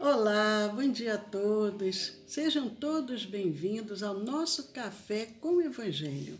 Olá, bom dia a todos. Sejam todos bem-vindos ao nosso Café com o Evangelho.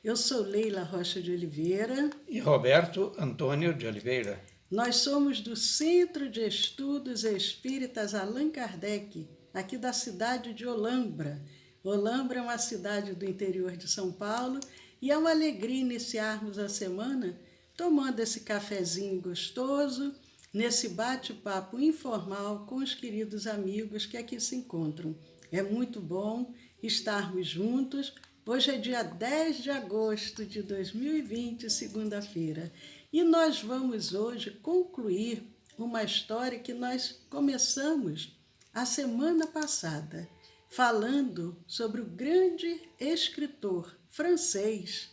Eu sou Leila Rocha de Oliveira. E Roberto Antônio de Oliveira. Nós somos do Centro de Estudos Espíritas Allan Kardec, aqui da cidade de Olambra. Olambra é uma cidade do interior de São Paulo e é uma alegria iniciarmos a semana tomando esse cafezinho gostoso, nesse bate-papo informal com os queridos amigos que aqui se encontram. É muito bom estarmos juntos. Hoje é dia 10 de agosto de 2020, segunda-feira, e nós vamos hoje concluir uma história que nós começamos a semana passada, falando sobre o grande escritor francês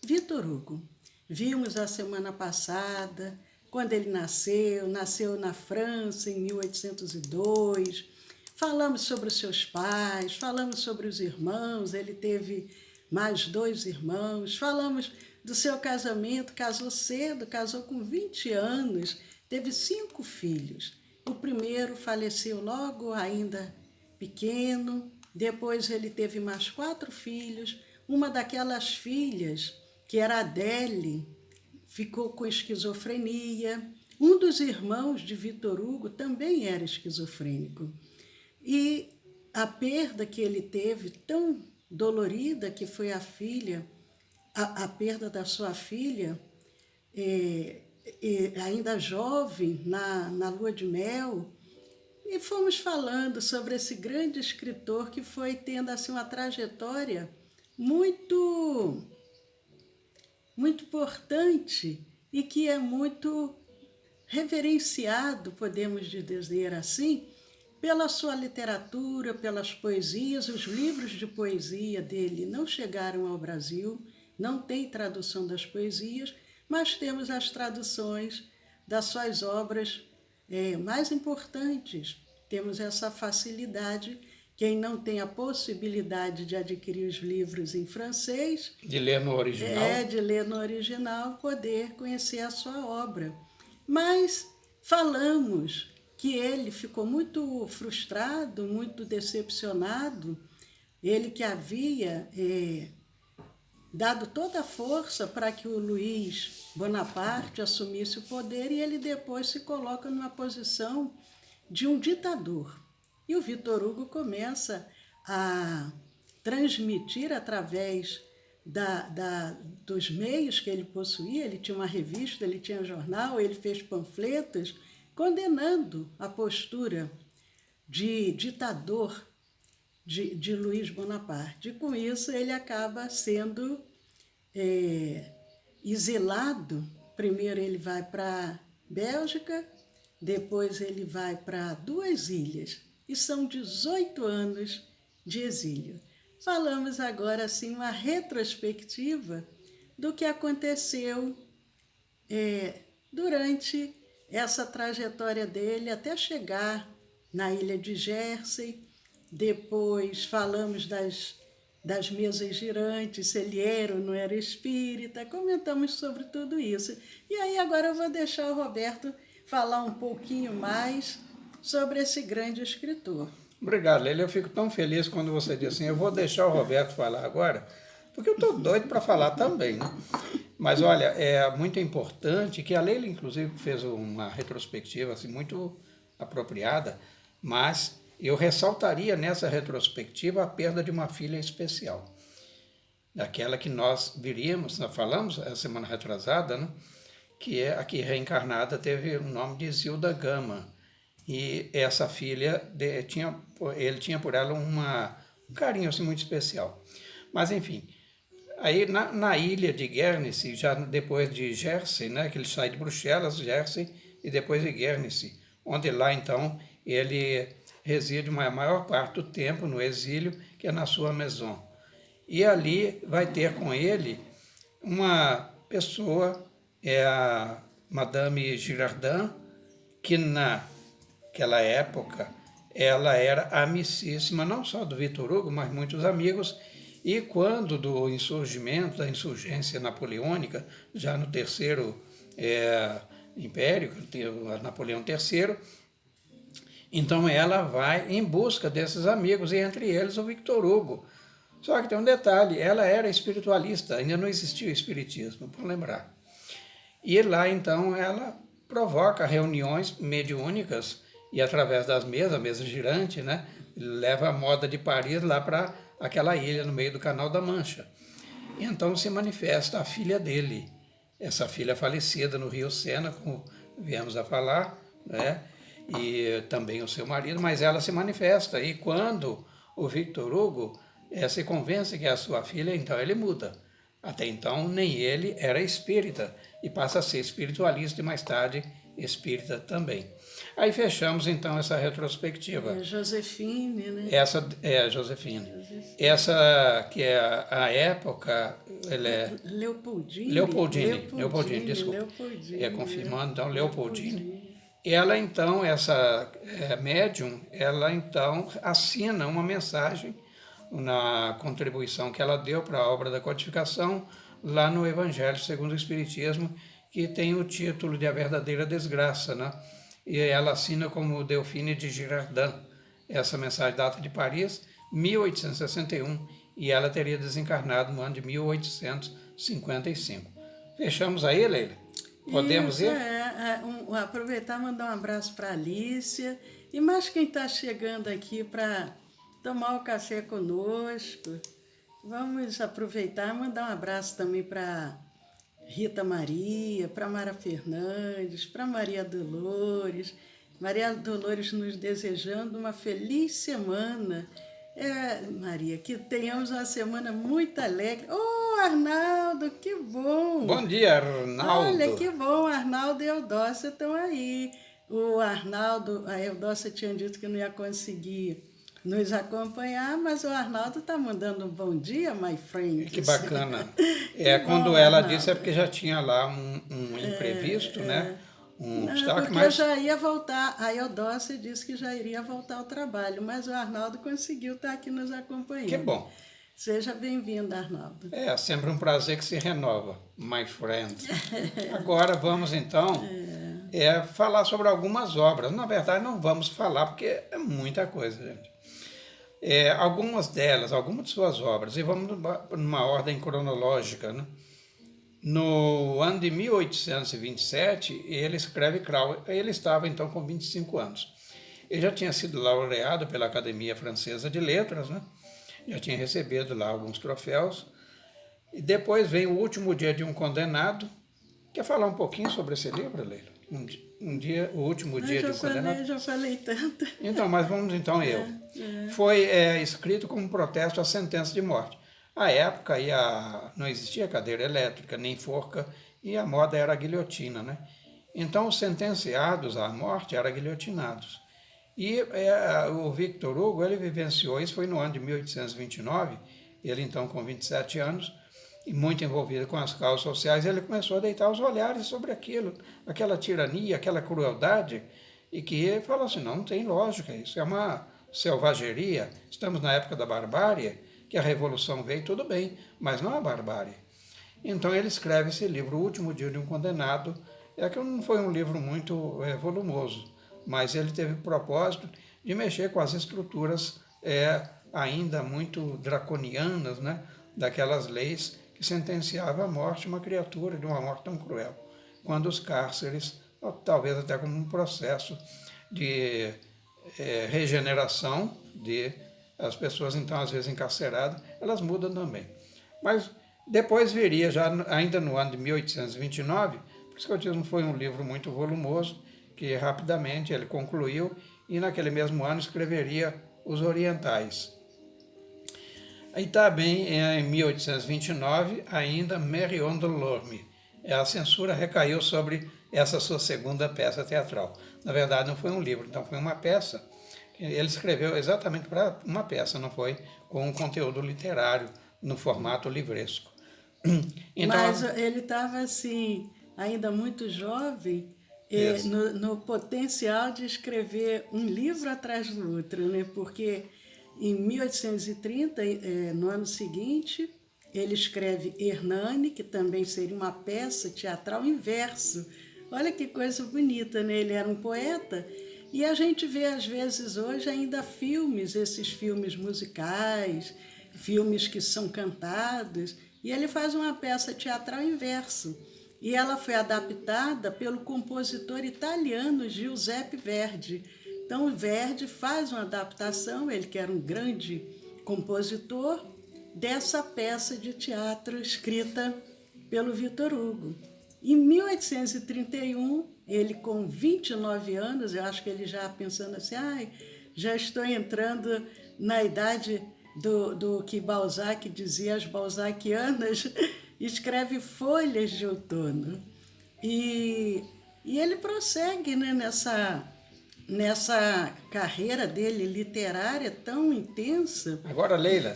Victor Hugo. Vimos a semana passada quando ele nasceu na França em 1802. Falamos sobre os seus pais, falamos sobre os irmãos, ele teve mais 2 irmãos, falamos do seu casamento, casou cedo, casou com 20 anos, teve 5 filhos. O primeiro faleceu logo ainda pequeno, depois ele teve mais 4 filhos, uma daquelas filhas, que era Adele, ficou com esquizofrenia. Um dos irmãos de Victor Hugo também era esquizofrênico. E a perda que ele teve, tão dolorida, que foi a filha, a perda da sua filha, ainda jovem, na lua de mel, e fomos falando sobre esse grande escritor que foi tendo assim, uma trajetória muito importante e que é muito reverenciado, podemos dizer assim, pela sua literatura, pelas poesias. Os livros de poesia dele não chegaram ao Brasil, não tem tradução das poesias, mas temos as traduções das suas obras mais importantes. Temos essa facilidade. Quem não tem a possibilidade de adquirir os livros em francês, de ler no original, de ler no original, poder conhecer a sua obra. Mas falamos que ele ficou muito frustrado, muito decepcionado, ele que havia dado toda a força para que o Luís Bonaparte assumisse o poder, e ele depois se coloca numa posição de um ditador. E o Victor Hugo começa a transmitir através dos meios que ele possuía. Ele tinha uma revista, ele tinha um jornal, ele fez panfletos condenando a postura de ditador de Luís Bonaparte. E com isso ele acaba sendo exilado. Primeiro ele vai para a Bélgica, depois ele vai para 2 ilhas, e são 18 anos de exílio. Falamos agora assim uma retrospectiva do que aconteceu durante essa trajetória dele até chegar na ilha de Jersey. Depois falamos das mesas girantes, se ele era ou não era espírita, comentamos sobre tudo isso. E aí agora eu vou deixar o Roberto falar um pouquinho mais sobre esse grande escritor. Obrigado, Leila. Eu fico tão feliz quando você diz assim, eu vou deixar o Roberto falar agora, porque eu estou doido para falar também, né? Mas olha, é muito importante que a Leila, inclusive, fez uma retrospectiva assim, muito apropriada, mas eu ressaltaria nessa retrospectiva a perda de uma filha especial, daquela que nós falamos a semana retrasada, né? Que é a que reencarnada teve o nome de Zilda Gama. E essa filha, ele tinha por ela um carinho assim, muito especial. Mas, enfim, aí na ilha de Guernsey, já depois de Jersey, né, que ele sai de Bruxelas, Jersey, e depois de Guernsey, onde lá, então, ele reside a maior parte do tempo no exílio, que é na sua maison. E ali vai ter com ele uma pessoa, a Madame Girardin, que naquela época ela era amicíssima não só do Victor Hugo, mas muitos amigos. E quando do insurgimento, da insurgência napoleônica, já no terceiro Império, Napoleão III, Então ela vai em busca desses amigos, e entre eles o Victor Hugo. Só que tem um detalhe, ela era espiritualista, ainda não existia o espiritismo, por lembrar. E lá então ela provoca reuniões mediúnicas e através das mesas, a mesa girante, né, leva a moda de Paris lá para aquela ilha no meio do Canal da Mancha. E então se manifesta a filha dele, essa filha falecida no Rio Sena, como viemos a falar, né, e também o seu marido, mas ela se manifesta. E quando o Victor Hugo se convence que é a sua filha, então ele muda. Até então, nem ele era espírita e passa a ser espiritualista e mais tarde espírita também. Aí fechamos então essa retrospectiva. É Josefine, né? Essa é a Josefine. Essa que é a época, ela é Leopoldine, desculpa. Confirmando, então, Leopoldine. Ela então, essa médium, ela então assina uma mensagem na contribuição que ela deu para a obra da codificação, lá no Evangelho segundo o Espiritismo, que tem o título de A Verdadeira Desgraça, né? E ela assina como Delphine de Girardin. Essa mensagem data de Paris, 1861, e ela teria desencarnado no ano de 1855. Fechamos aí, Leila? Podemos ir? Aproveitar e mandar um abraço para a Alicia, e mais quem está chegando aqui para tomar o café conosco. Vamos aproveitar e mandar um abraço também para Rita Maria, para Mara Fernandes, para Maria Dolores. Maria Dolores nos desejando uma feliz semana. Maria, que tenhamos uma semana muito alegre. Oh, Arnaldo, que bom! Bom dia, Arnaldo! Olha, que bom, Arnaldo e Eudócia estão aí. O Arnaldo, a Eudócia tinha dito que não ia conseguir nos acompanhar, mas o Arnaldo está mandando um bom dia, my friend. Que bacana. Quando bom, ela Arnaldo disse é porque já tinha lá um imprevisto, né? Porque mas eu já ia voltar. A Eudócia disse que já iria voltar ao trabalho, mas o Arnaldo conseguiu estar aqui nos acompanhando. Que bom. Seja bem-vindo, Arnaldo. É sempre um prazer que se renova, my friend. Agora vamos então falar sobre algumas obras. Na verdade, não vamos falar porque é muita coisa, gente. Algumas de suas obras, e vamos numa ordem cronológica, né? No ano de 1827, ele escreve Crau. Ele estava então com 25 anos. Ele já tinha sido laureado pela Academia Francesa de Letras, né? Já tinha recebido lá alguns troféus. E depois vem O Último Dia de um Condenado. Quer falar um pouquinho sobre esse livro, Leila? O Último Dia de um Condenado? Eu já falei tanto. Então, mas vamos então Foi escrito como protesto à sentença de morte. À época não existia cadeira elétrica, nem forca, e a moda era a guilhotina, né? Então, os sentenciados à morte eram guilhotinados. E o Victor Hugo, ele vivenciou isso, foi no ano de 1829, ele então com 27 anos, e muito envolvido com as causas sociais, ele começou a deitar os olhares sobre aquilo, aquela tirania, aquela crueldade, e que ele falou assim, não tem lógica, isso é uma selvageria, estamos na época da barbárie, que a revolução veio, tudo bem, mas não a barbárie. Então ele escreve esse livro, O Último Dia de um Condenado, que não foi um livro muito volumoso, mas ele teve o propósito de mexer com as estruturas ainda muito draconianas, né, daquelas leis que sentenciavam à morte uma criatura de uma morte tão cruel, quando os cárceres, talvez até como um processo de regeneração as pessoas, então, às vezes encarceradas, elas mudam também. Mas depois viria, já ainda no ano de 1829, por isso que eu disse, não foi um livro muito volumoso, que rapidamente ele concluiu, e naquele mesmo ano escreveria Os Orientais. Aí também, em 1829, ainda Marion Delorme. A censura recaiu sobre essa sua segunda peça teatral. Na verdade, não foi um livro, então foi uma peça. Ele escreveu exatamente para uma peça, não foi com um conteúdo literário no formato livresco. Então, mas ele estava assim, ainda muito jovem, no potencial de escrever um livro atrás do outro, né? Porque em 1830, no ano seguinte, ele escreve Hernani, que também seria uma peça teatral em verso. Olha que coisa bonita, né? Ele era um poeta E a gente vê, às vezes, hoje ainda filmes, esses filmes musicais, filmes que são cantados, e ele faz uma peça teatral em verso. E ela foi adaptada pelo compositor italiano Giuseppe Verdi. Então, o Verdi faz uma adaptação, ele que era um grande compositor, dessa peça de teatro escrita pelo Victor Hugo. Em 1831, ele com 29 anos, eu acho que ele já pensando assim, já estou entrando na idade do que Balzac dizia, as balzaquianas, escreve Folhas de Outono. E ele prossegue, né, nessa carreira dele literária tão intensa. Agora, Leila,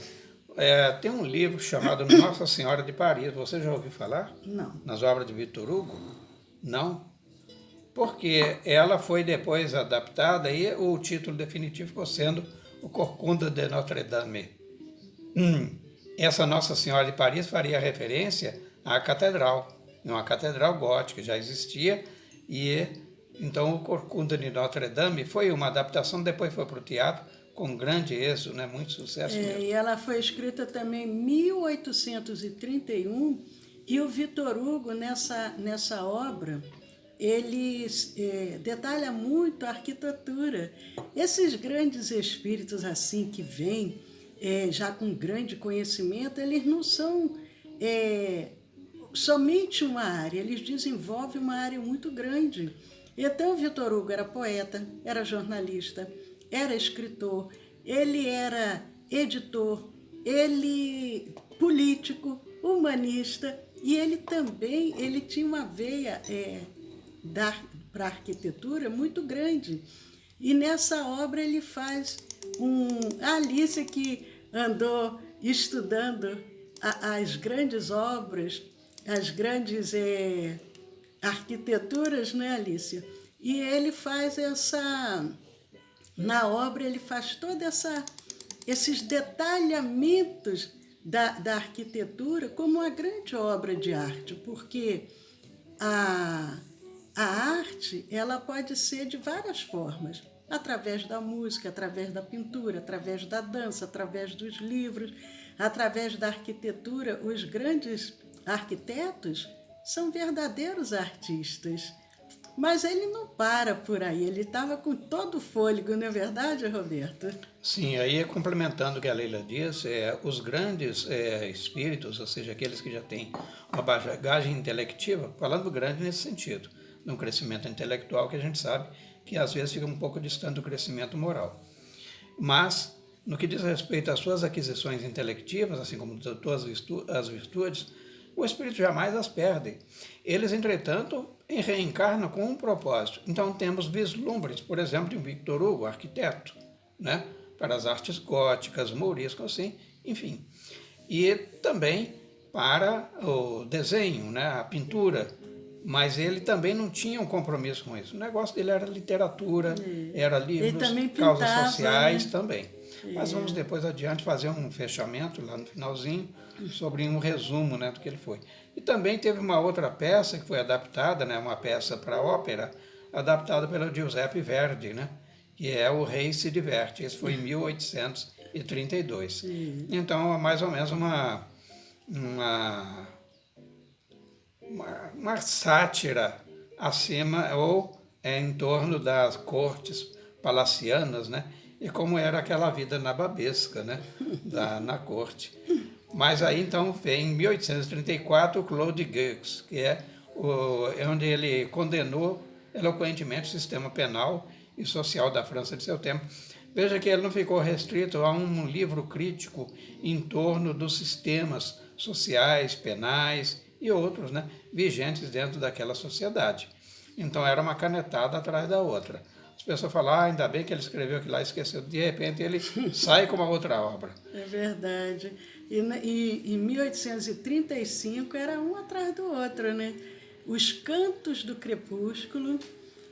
tem um livro chamado Nossa Senhora de Paris. Você já ouviu falar? Não. Nas obras de Victor Hugo? Não? Porque ela foi depois adaptada e o título definitivo ficou sendo O Corcunda de Notre Dame. Essa Nossa Senhora de Paris faria referência à catedral, uma catedral gótica, já existia, e então o Corcunda de Notre Dame foi uma adaptação, depois foi para o teatro, com grande êxito, né? Muito sucesso mesmo. E ela foi escrita também em 1831, e o Victor Hugo, nessa obra, ele detalha muito a arquitetura. Esses grandes espíritos assim que vêm, já com grande conhecimento, eles não são somente uma área, eles desenvolvem uma área muito grande. Então, o Victor Hugo era poeta, era jornalista, era escritor, ele era editor, ele político, humanista, e ele também tinha uma veia para a arquitetura muito grande. E nessa obra ele faz a Alice, que andou estudando as grandes obras, as grandes arquiteturas, né, Alice? E ele faz na obra ele faz esses detalhamentos da arquitetura como uma grande obra de arte, porque a arte ela pode ser de várias formas, através da música, através da pintura, através da dança, através dos livros, através da arquitetura. Os grandes arquitetos são verdadeiros artistas. Mas ele não para por aí, ele estava com todo o fôlego, não é verdade, Roberto? Sim, aí complementando o que a Leila disse, os grandes espíritos, ou seja, aqueles que já têm uma bagagem intelectiva, falando grande nesse sentido, de um crescimento intelectual que a gente sabe que às vezes fica um pouco distante do crescimento moral. Mas, no que diz respeito às suas aquisições intelectivas, assim como todas as virtudes, o espírito jamais as perde. Eles, entretanto, reencarnam com um propósito. Então, temos vislumbres, por exemplo, de um Victor Hugo, arquiteto, né? Para as artes góticas, mouriscas, assim, enfim. E também para o desenho, né? A pintura. Mas ele também não tinha um compromisso com isso. O negócio dele era literatura, era livros, causas sociais, né? Também. Mas vamos depois adiante fazer um fechamento lá no finalzinho sobre um resumo, né, do que ele foi. E também teve uma outra peça que foi adaptada, né, uma peça para ópera, adaptada pelo Giuseppe Verdi, né, que é O Rei se Diverte. Esse foi em 1832. Então, é mais ou menos uma sátira acima ou em torno das cortes palacianas, né? E como era aquela vida nababesca, né? Na corte. Mas aí então vem em 1834 o Claude Gueux, que é onde ele condenou eloquentemente o sistema penal e social da França de seu tempo. Veja que ele não ficou restrito a um livro crítico em torno dos sistemas sociais, penais e outros, né, vigentes dentro daquela sociedade. Então era uma canetada atrás da outra. As pessoas falam, ainda bem que ele escreveu aquilo lá e esqueceu. De repente ele sai com uma outra obra. É verdade. E em 1835 era um atrás do outro, né? Os Cantos do Crepúsculo.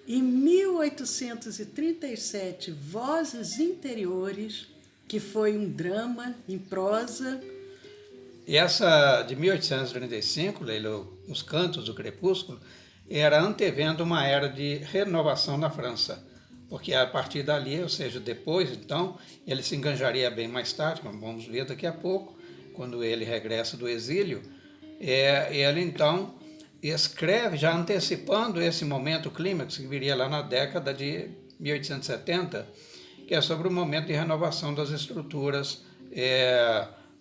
Em 1837, Vozes Interiores, que foi um drama em prosa. E essa de 1835, Leila, Os Cantos do Crepúsculo, era antevendo uma era de renovação na França. porque a partir dali, ou seja, depois, então, ele se enganjaria bem mais tarde, como vamos ver daqui a pouco, quando ele regressa do exílio, ele então escreve, já antecipando esse momento clímax, que viria lá na década de 1870, que é sobre o momento de renovação das estruturas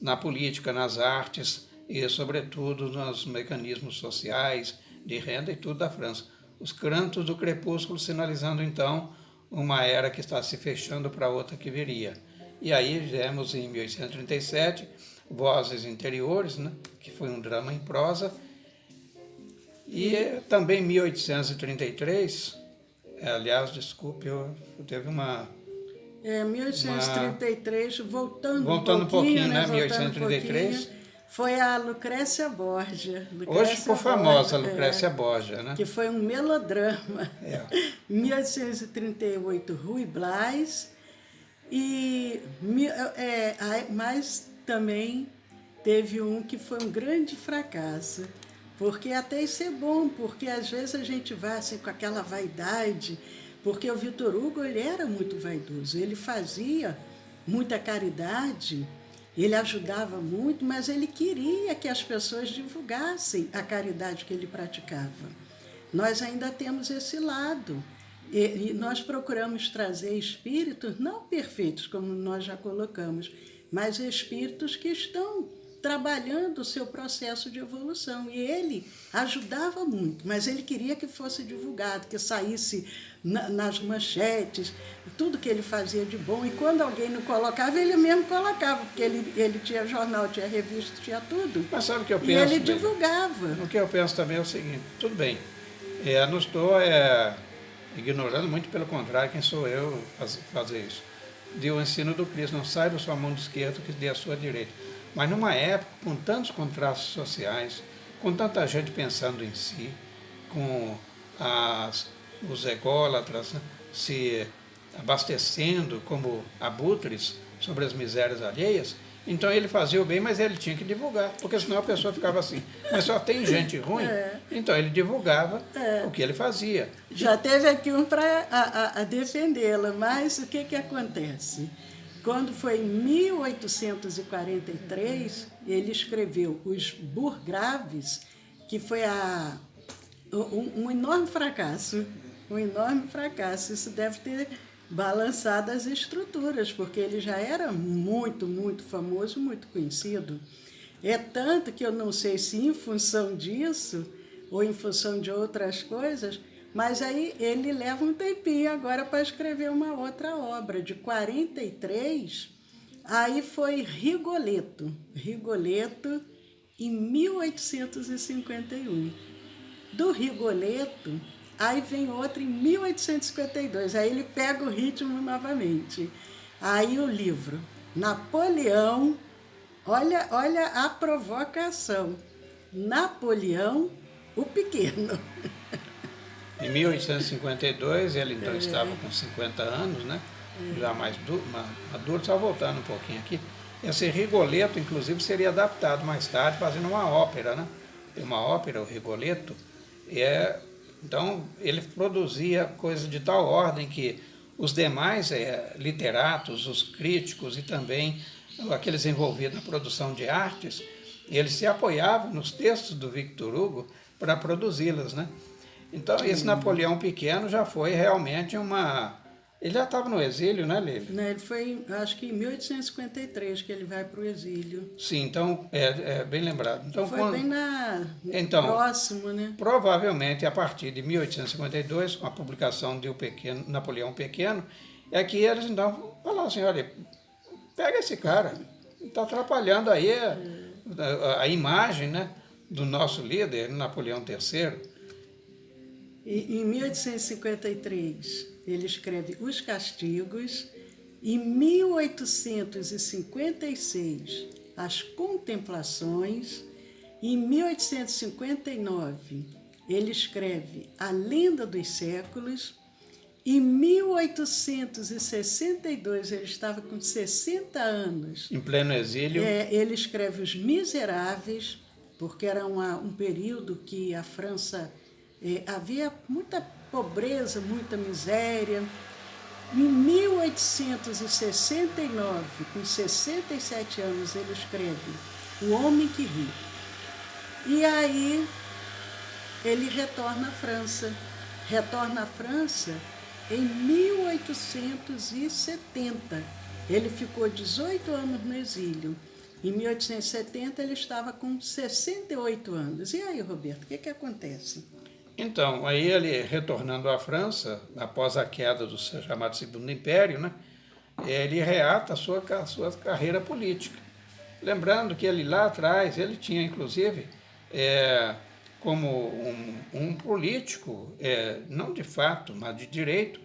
na política, nas artes e, sobretudo, nos mecanismos sociais, de renda e tudo da França. Os cantos do crepúsculo sinalizando, então, uma era que está se fechando para outra que viria. E aí vemos em 1837 Vozes Interiores, né, que foi um drama em prosa, e também em 1833, aliás, desculpe, teve uma... 1833, voltando um pouquinho, né? Voltando 1833. Foi a Lucrécia Borgia. Hoje ficou famosa a Lucrécia Borgia, né? Que foi um melodrama. Em 1838, Ruy Blas. Mas também teve um que foi um grande fracasso. Porque até isso é bom, porque às vezes a gente vai assim com aquela vaidade, porque o Victor Hugo ele era muito vaidoso, ele fazia muita caridade, ele ajudava muito, mas ele queria que as pessoas divulgassem a caridade que ele praticava. Nós ainda temos esse lado, e nós procuramos trazer espíritos não perfeitos, como nós já colocamos, mas espíritos que estão trabalhando o seu processo de evolução. E ele ajudava muito, mas ele queria que fosse divulgado, que saísse nas manchetes, tudo que ele fazia de bom. E quando alguém não colocava, ele mesmo colocava, porque ele tinha jornal, tinha revista, tinha tudo. Mas sabe o que eu penso? E ele divulgava. O que eu penso também é o seguinte, tudo bem, não estou ignorando, muito pelo contrário, quem sou eu fazer isso. Deu o ensino do Cristo, não sai da sua mão esquerda que dê a sua direita. Mas numa época, com tantos contrastes sociais, com tanta gente pensando em si, com os ególatras, né, se abastecendo como abutres sobre as misérias alheias, então ele fazia o bem, mas ele tinha que divulgar, porque senão a pessoa ficava assim, mas só tem gente ruim, então ele divulgava o que ele fazia. Já teve aqui um para defendê-la, mas o que acontece? Quando foi em 1843, ele escreveu Os Burgraves, que foi um enorme fracasso. Um enorme fracasso. Isso deve ter balançado as estruturas, porque ele já era muito, muito famoso, muito conhecido. É tanto que eu não sei se em função disso ou em função de outras coisas, mas aí ele leva um tempinho agora para escrever uma outra obra. De 43, aí foi Rigoletto. Rigoletto, em 1851. Do Rigoletto, aí vem outro em 1852. Aí ele pega o ritmo novamente. Aí o livro Napoleão, olha a provocação. Napoleão, o Pequeno. Em 1852, ele então estava com 50 anos, né? Já mais maduro, só voltando um pouquinho aqui. Esse Rigoletto, inclusive, seria adaptado mais tarde, fazendo uma ópera, né? Tem uma ópera, o Rigoletto, então ele produzia coisas de tal ordem que os demais literatos, os críticos e também aqueles envolvidos na produção de artes, eles se apoiavam nos textos do Victor Hugo para produzi-las, né? Então, esse Napoleão Pequeno já foi realmente Ele já estava no exílio, né, Lili? Ele foi, acho que em 1853 que ele vai para o exílio. Sim, então, bem lembrado. Então, foi bem próximo, né? Provavelmente, a partir de 1852, com a publicação de Napoleão Pequeno, é que eles, então, falaram assim, olha, pega esse cara, está atrapalhando aí a imagem, né, do nosso líder, Napoleão III. E em 1853, ele escreve Os Castigos. Em 1856, As Contemplações. Em 1859, ele escreve A Lenda dos Séculos. Em 1862, ele estava com 60 anos. Em pleno exílio. Ele escreve Os Miseráveis, porque era um período que a França... havia muita pobreza, muita miséria. Em 1869, com 67 anos, ele escreve O Homem que Ri. E aí ele retorna à França. Retorna à França em 1870. Ele ficou 18 anos no exílio. Em 1870 ele estava com 68 anos. E aí, Roberto, o que acontece? Então, aí ele retornando à França, após a queda do chamado Segundo Império, né, ele reata a sua carreira política. Lembrando que ele lá atrás, ele tinha inclusive como um político, não de fato, mas de direito,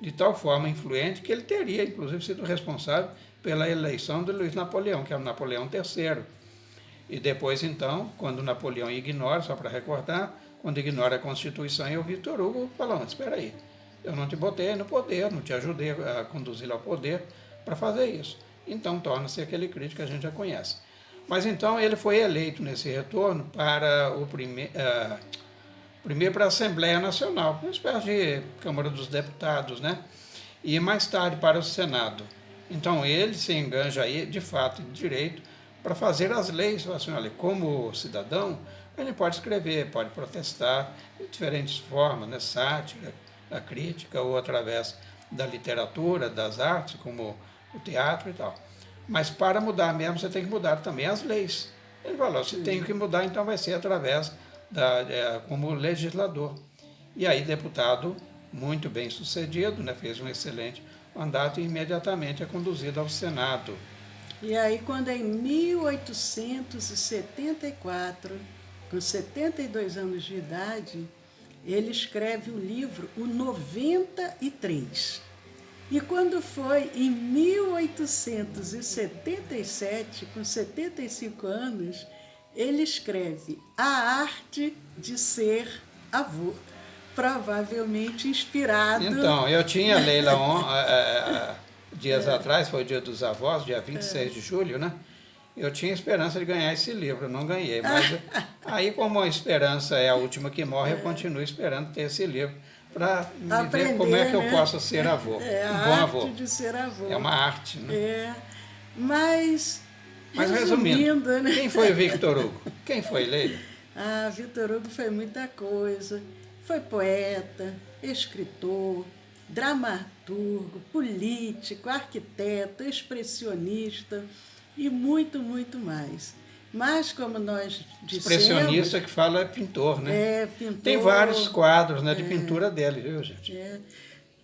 de tal forma influente que ele teria inclusive sido responsável pela eleição de Luiz Napoleão, que é o Napoleão III. E depois então, quando Napoleão ignora, só para recordar, quando ignora a Constituição, e o Victor Hugo falou, mas espera aí, eu não te botei no poder, não te ajudei a conduzi-lo ao poder para fazer isso. Então torna-se aquele crítico que a gente já conhece. Mas então ele foi eleito nesse retorno para primeiro para a Assembleia Nacional, uma espécie de Câmara dos Deputados, né? E mais tarde para o Senado. Então ele se enganja aí, de fato, de direito, para fazer as leis. Assim, olha, como cidadão, ele pode escrever, pode protestar de diferentes formas, né? Sátira, a crítica, ou através da literatura, das artes, como o teatro e tal. Mas para mudar mesmo, você tem que mudar também as leis. Ele falou, se tem que mudar, então vai ser através como legislador. E aí, deputado muito bem sucedido, né, fez um excelente mandato e imediatamente é conduzido ao Senado. E aí, quando em 1874, com 72 anos de idade, ele escreve o livro O 93. E quando foi em 1877, com 75 anos, ele escreve A Arte de Ser Avô, provavelmente inspirado... Então, eu tinha, Leila, dias atrás, foi o Dia dos Avós, dia 26 de julho, né? Eu tinha esperança de ganhar esse livro, não ganhei. Mas aí, como a esperança é a última que morre, eu continuo esperando ter esse livro para ver como é que eu posso ser avô, um bom avô. A arte de ser avô. É uma arte, né? Mas resumindo, né? Quem foi o Victor Hugo? Quem foi, Leila? Victor Hugo foi muita coisa. Foi poeta, escritor, dramaturgo, político, arquiteto, expressionista e muito, muito mais. Mas, como nós dissemos... Expressionista que fala é pintor, né? Pintor. Tem vários quadros, né, de pintura dele, viu, gente?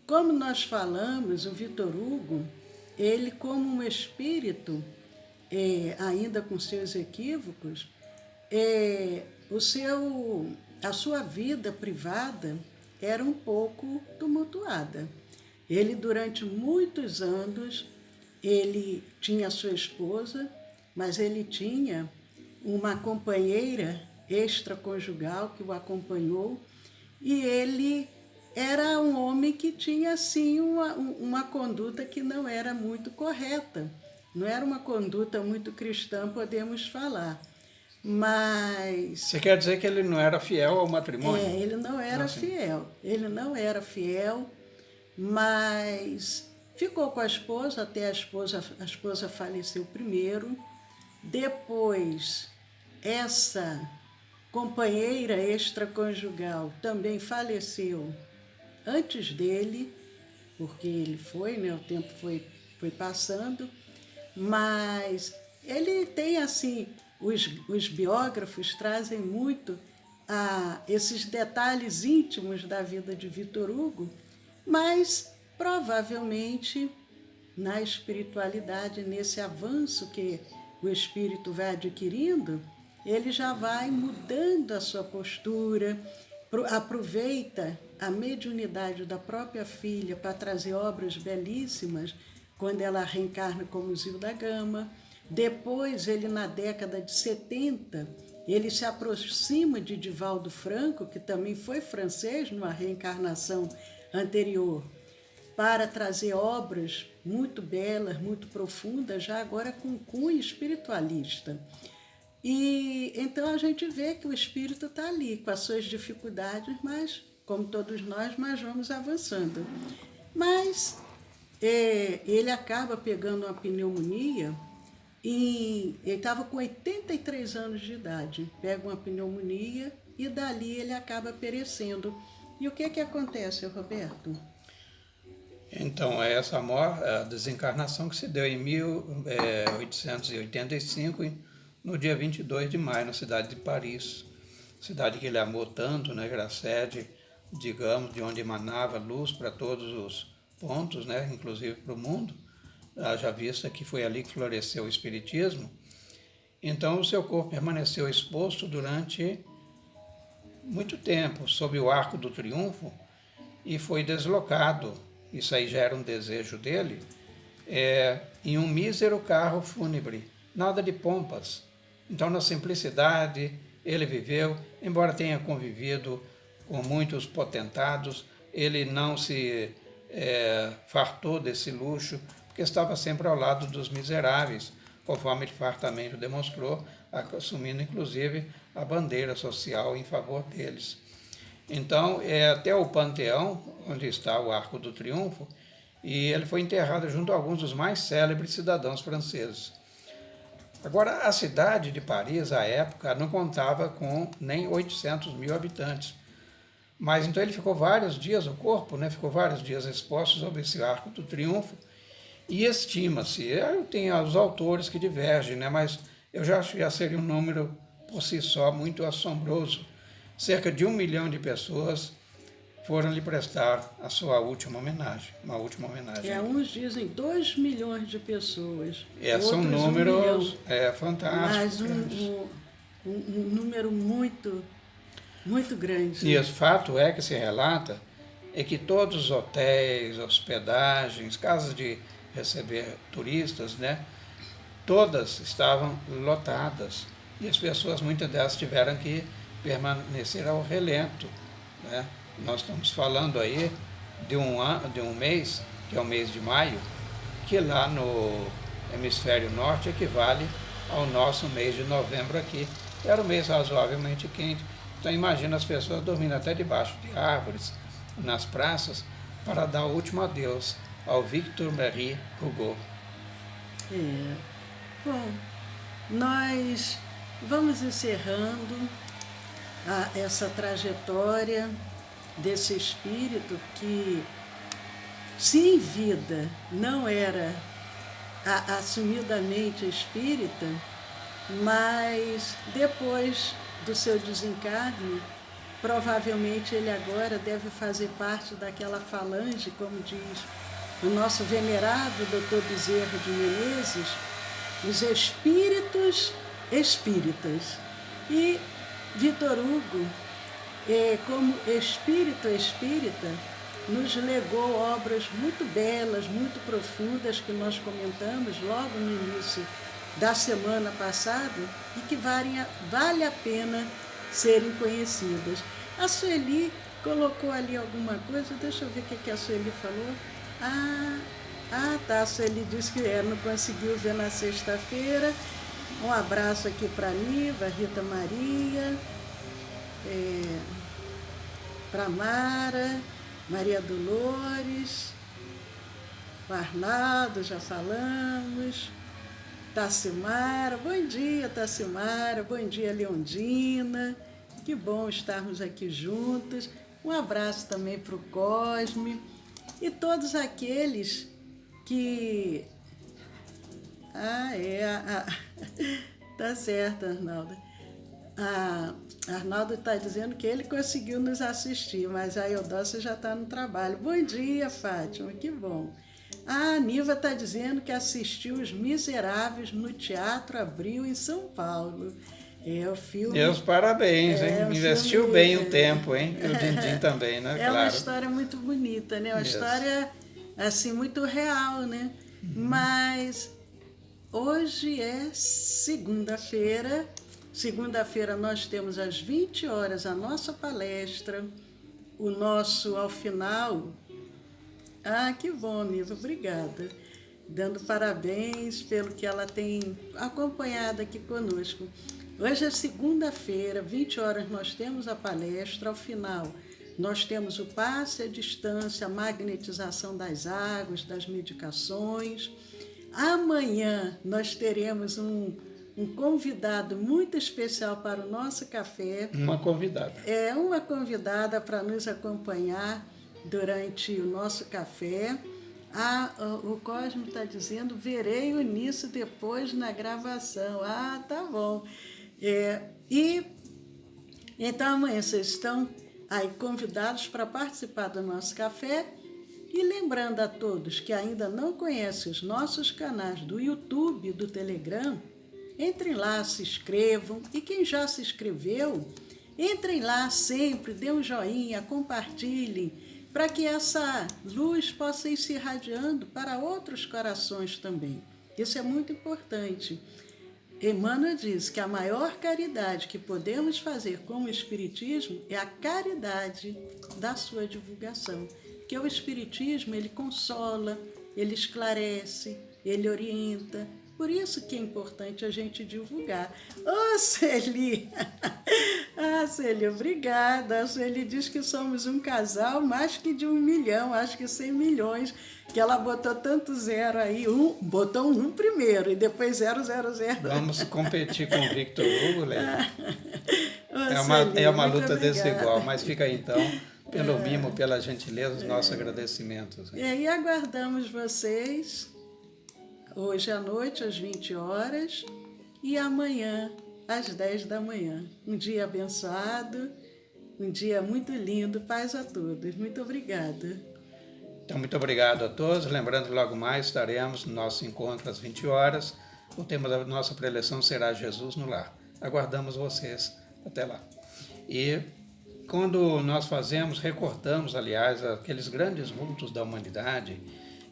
Como nós falamos, o Victor Hugo, ele como um espírito, ainda com seus equívocos, a sua vida privada era um pouco tumultuada. Ele, durante muitos anos, ele tinha sua esposa, mas ele tinha uma companheira extraconjugal que o acompanhou, e ele era um homem que tinha, assim, uma conduta que não era muito correta. Não era uma conduta muito cristã, podemos falar. Mas... Você quer dizer que ele não era fiel ao matrimônio? Ele não era fiel. Ele não era fiel, mas ficou com a esposa, até a esposa faleceu primeiro. Depois, essa companheira extraconjugal também faleceu antes dele, porque ele foi, né? O tempo foi passando, mas ele tem, assim, os biógrafos trazem muito esses detalhes íntimos da vida de Victor Hugo, mas provavelmente na espiritualidade, nesse avanço que o espírito vai adquirindo, ele já vai mudando a sua postura, aproveita a mediunidade da própria filha para trazer obras belíssimas, quando ela reencarna como Zil da Gama. Depois, ele, na década de 70, ele se aproxima de Divaldo Franco, que também foi francês numa reencarnação anterior, para trazer obras muito belas, muito profundas, já agora com cunho espiritualista. E então a gente vê que o espírito está ali, com as suas dificuldades, mas, como todos nós vamos avançando. Mas ele acaba pegando uma pneumonia e ele estava com 83 anos de idade. Pega uma pneumonia e dali ele acaba perecendo. E o que acontece, Roberto? Então, é essa a desencarnação que se deu em 1885, no dia 22 de maio, na cidade de Paris. Cidade que ele amou tanto, né, que era a sede, digamos, de onde emanava luz para todos os pontos, né, inclusive para o mundo. Haja vista que foi ali que floresceu o Espiritismo. Então, o seu corpo permaneceu exposto durante muito tempo, sob o Arco do Triunfo, e foi deslocado, isso aí já era um desejo dele, em um mísero carro fúnebre, nada de pompas. Então, na simplicidade, ele viveu, embora tenha convivido com muitos potentados, ele não se fartou desse luxo, porque estava sempre ao lado dos miseráveis, conforme ele fartamente demonstrou, assumindo inclusive a bandeira social em favor deles. Então, até o Panteão, onde está o Arco do Triunfo, e ele foi enterrado junto a alguns dos mais célebres cidadãos franceses. Agora, a cidade de Paris, à época, não contava com nem 800 mil habitantes. Mas então ele ficou vários dias, o corpo, né, ficou vários dias exposto sobre esse Arco do Triunfo, e estima-se, eu tenho os autores que divergem, né, mas eu já acho que já seria um número por si só muito assombroso. Cerca de 1 milhão de pessoas foram lhe prestar a sua última homenagem, uma última homenagem. Uns dizem 2 milhões de pessoas. São números fantásticos. Mas um número muito, muito grande. E o fato é que se relata que todos os hotéis, hospedagens, casas de receber turistas, né, todas estavam lotadas. E as pessoas, muitas delas, tiveram que permanecer ao relento, né? Nós estamos falando aí de um mês, que é o mês de maio, que lá no hemisfério norte equivale ao nosso mês de novembro aqui. Era um mês razoavelmente quente, então imagina as pessoas dormindo até debaixo de árvores, nas praças, para dar o último adeus ao Victor Marie Hugo. Bom, nós vamos encerrando essa trajetória desse espírito que, se em vida não era assumidamente espírita, mas depois do seu desencarne, provavelmente ele agora deve fazer parte daquela falange, como diz o nosso venerável Dr. Bezerra de Menezes, os espíritos espíritas. E Vitor Hugo, como espírito espírita, nos legou obras muito belas, muito profundas, que nós comentamos logo no início da semana passada e que vale a pena serem conhecidas. A Sueli colocou ali alguma coisa, deixa eu ver o que a Sueli falou. Tá, a Sueli disse que não conseguiu ver na sexta-feira. Um abraço aqui para a Niva, Rita Maria, para Mara, Maria Dolores, o Arnaldo, já falamos, Tacimara, bom dia Tacimara, bom dia Leondina, que bom estarmos aqui juntos. Um abraço também para o Cosme e todos aqueles que... Tá certo, Arnaldo. Arnaldo está dizendo que ele conseguiu nos assistir, mas a Eudócia já está no trabalho. Bom dia, Fátima, que bom. A Niva está dizendo que assistiu Os Miseráveis no Teatro Abril, em São Paulo. O filme... Meus parabéns, hein? Investiu bem o tempo, hein? E o Dindim também, né? É uma história muito bonita, né? Uma história, assim, muito real, né? Mas hoje é segunda-feira. Segunda-feira nós temos às 20 horas a nossa palestra, ao final... que bom, Niva, obrigada. Dando parabéns pelo que ela tem acompanhado aqui conosco. Hoje é segunda-feira, 20 horas nós temos a palestra, ao final Nós temos o passe à distância, a magnetização das águas, das medicações. Amanhã nós teremos um convidado muito especial para o nosso café. Uma convidada. É uma convidada para nos acompanhar durante o nosso café. O Cosmo está dizendo, verei o início depois na gravação. Ah, tá bom. Então amanhã vocês estão aí convidados para participar do nosso café. E lembrando a todos que ainda não conhecem os nossos canais do YouTube e do Telegram, entrem lá, se inscrevam. E quem já se inscreveu, entrem lá sempre, dê um joinha, compartilhem, para que essa luz possa ir se irradiando para outros corações também. Isso é muito importante. Emmanuel diz que a maior caridade que podemos fazer com o Espiritismo é a caridade da sua divulgação. Porque o Espiritismo, ele consola, ele esclarece, ele orienta. Por isso que é importante a gente divulgar. Ô, Celi! Ah, Celi, obrigada. A Celi diz que somos um casal mais que de 1 milhão, acho que 100 milhões, que ela botou tanto zero aí, botou um primeiro e depois 000. Vamos competir com o Victor Hugo, Leila. Celi, É uma muito luta obrigada. desigual, mas fica aí então, pelo mimo, pela gentileza, os nossos agradecimentos. E aí aguardamos vocês hoje à noite, às 20 horas, e amanhã, às 10 da manhã. Um dia abençoado, um dia muito lindo. Paz a todos. Muito obrigada. Então, muito obrigado a todos. Lembrando que logo mais estaremos no nosso encontro às 20 horas. O tema da nossa preleção será Jesus no Lar. Aguardamos vocês até lá. E quando nós fazemos, recordamos, aliás, aqueles grandes vultos da humanidade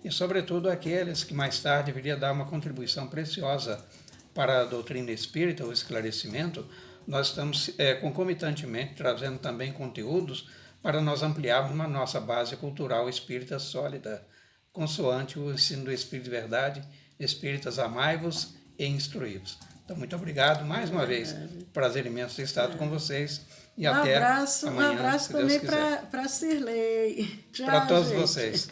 e, sobretudo, aqueles que mais tarde viria dar uma contribuição preciosa para a doutrina espírita, o esclarecimento, nós estamos concomitantemente trazendo também conteúdos para nós ampliarmos a nossa base cultural espírita sólida, consoante o ensino do Espírito de Verdade, espíritas amai-vos e instruí-vos. Então, muito obrigado mais uma vez. Prazer imenso ter estado com vocês. E até amanhã, um abraço se Deus também quiser. para Cirlei. Tchau, Para todos gente. vocês.